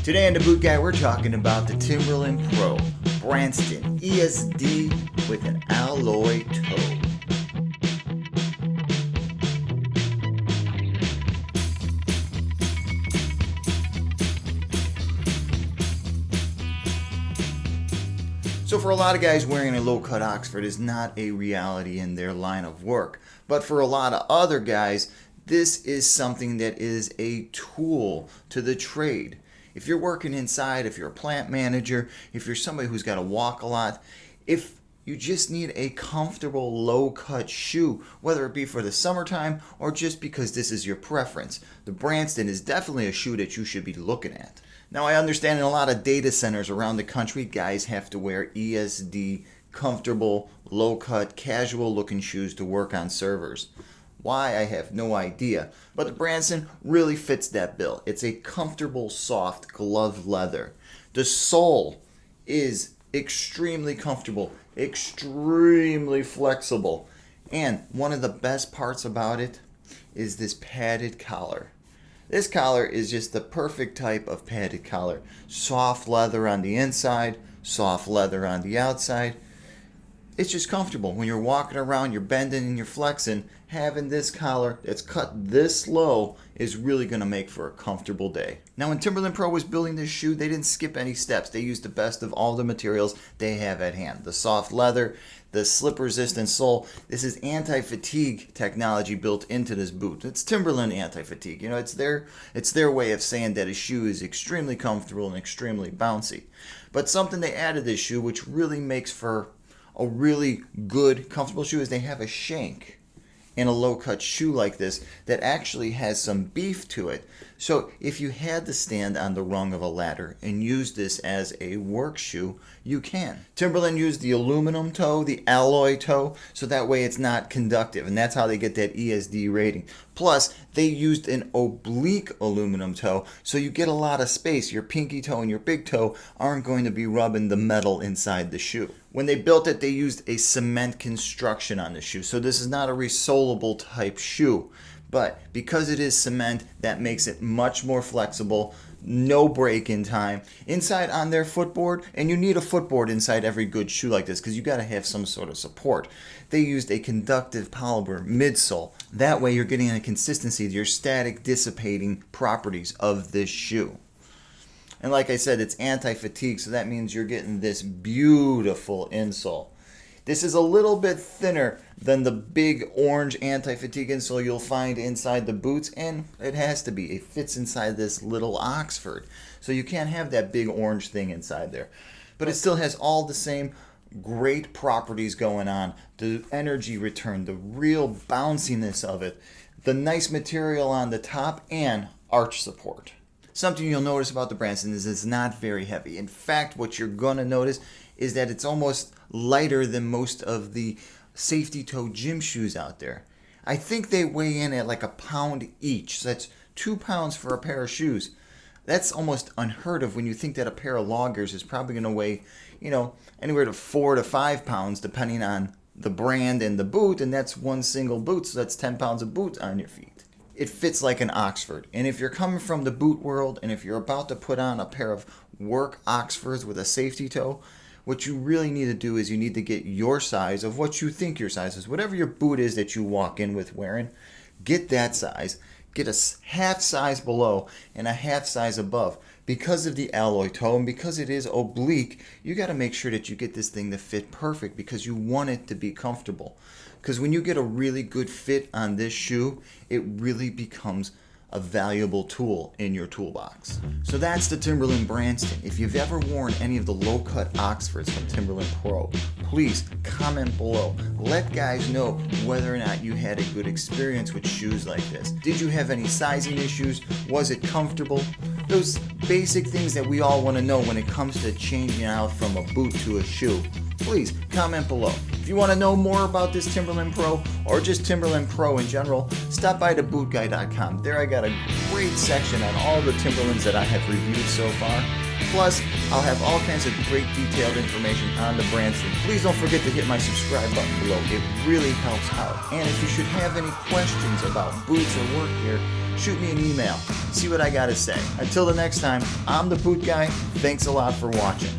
Today on The Boot Guy, we're talking about the Timberland PRO Branston ESD with an alloy toe. So for a lot of guys, wearing a low-cut Oxford is not a reality in their line of work. But for a lot of other guys, this is something that is a tool to the trade. If you're working inside, if you're a plant manager, if you're somebody who's got to walk a lot, if you just need a comfortable low-cut shoe, whether it be for the summertime or just because this is your preference, the Branston is definitely a shoe that you should be looking at. Now, I understand in a lot of data centers around the country, guys have to wear ESD, comfortable, low-cut, casual-looking shoes to work on servers. Why, I have no idea. But the Branston really fits that bill. It's a comfortable, soft glove leather. The sole is extremely comfortable, extremely flexible. And one of the best parts about it is this padded collar. This collar is just the perfect type of padded collar. Soft leather on the inside, soft leather on the outside. It's just comfortable. When you're walking around, you're bending and you're flexing, having this collar that's cut this low is really going to make for a comfortable day. Now, when Timberland PRO was building this shoe, they didn't skip any steps. They used the best of all the materials they have at hand. The soft leather, the slip-resistant sole. This is anti-fatigue technology built into this boot. It's Timberland anti-fatigue. You know, it's their way of saying that a shoe is extremely comfortable and extremely bouncy. But something they added to this shoe which really makes for a really good, comfortable shoe is they have a shank in a low-cut shoe like this that actually has some beef to it. So if you had to stand on the rung of a ladder and use this as a work shoe, you can. Timberland used the aluminum toe, the alloy toe, so that way it's not conductive, and that's how they get that ESD rating. Plus, they used an oblique aluminum toe, so you get a lot of space. Your pinky toe and your big toe aren't going to be rubbing the metal inside the shoe. When they built it, they used a cement construction on the shoe, so this is not a resolable type shoe. But because it is cement, that makes it much more flexible, no break in time. Inside on their footboard, and you need a footboard inside every good shoe like this because you got to have some sort of support. They used a conductive polymer midsole. That way you're getting a consistency to your static dissipating properties of this shoe. And like I said, it's anti-fatigue, so that means you're getting this beautiful insole. This is a little bit thinner than the big orange anti-fatigue insole you'll find inside the boots, and it has to be. It fits inside this little Oxford, so you can't have that big orange thing inside there. But it still has all the same great properties going on. The energy return, the real bounciness of it, the nice material on the top, and arch support. Something you'll notice about the Branston is it's not very heavy. In fact, what you're going to notice is that it's almost lighter than most of the safety toe gym shoes out there. I think they weigh in at like a pound each. So that's 2 pounds for a pair of shoes. That's almost unheard of when you think that a pair of loggers is probably going to weigh, anywhere to 4 to 5 pounds depending on the brand and the boot, and that's one single boot, so that's 10 pounds of boots on your feet. It fits like an Oxford. And if you're coming from the boot world and if you're about to put on a pair of work Oxfords with a safety toe, what you really need to do is you need to get your size of what you think your size is. Whatever your boot is that you walk in with wearing, get that size. Get a half size below and a half size above. Because of the alloy toe and because it is oblique, you got to make sure that you get this thing to fit perfect because you want it to be comfortable. Because when you get a really good fit on this shoe, it really becomes a valuable tool in your toolbox. So that's the Timberland Branston. If you've ever worn any of the low-cut Oxfords from Timberland PRO, please comment below. Let guys know whether or not you had a good experience with shoes like this. Did you have any sizing issues? Was it comfortable? Those basic things that we all want to know when it comes to changing out from a boot to a shoe. Please comment below. If you want to know more about this Timberland PRO or just Timberland PRO in general, stop by TheBootGuy.com. There I got a great section on all the Timberlands that I have reviewed so far. Plus, I'll have all kinds of great detailed information on the Branston. Please don't forget to hit my subscribe button below. It really helps out. And if you should have any questions about boots or work gear, shoot me an email. See what I got to say. Until the next time, I'm the Boot Guy. Thanks a lot for watching.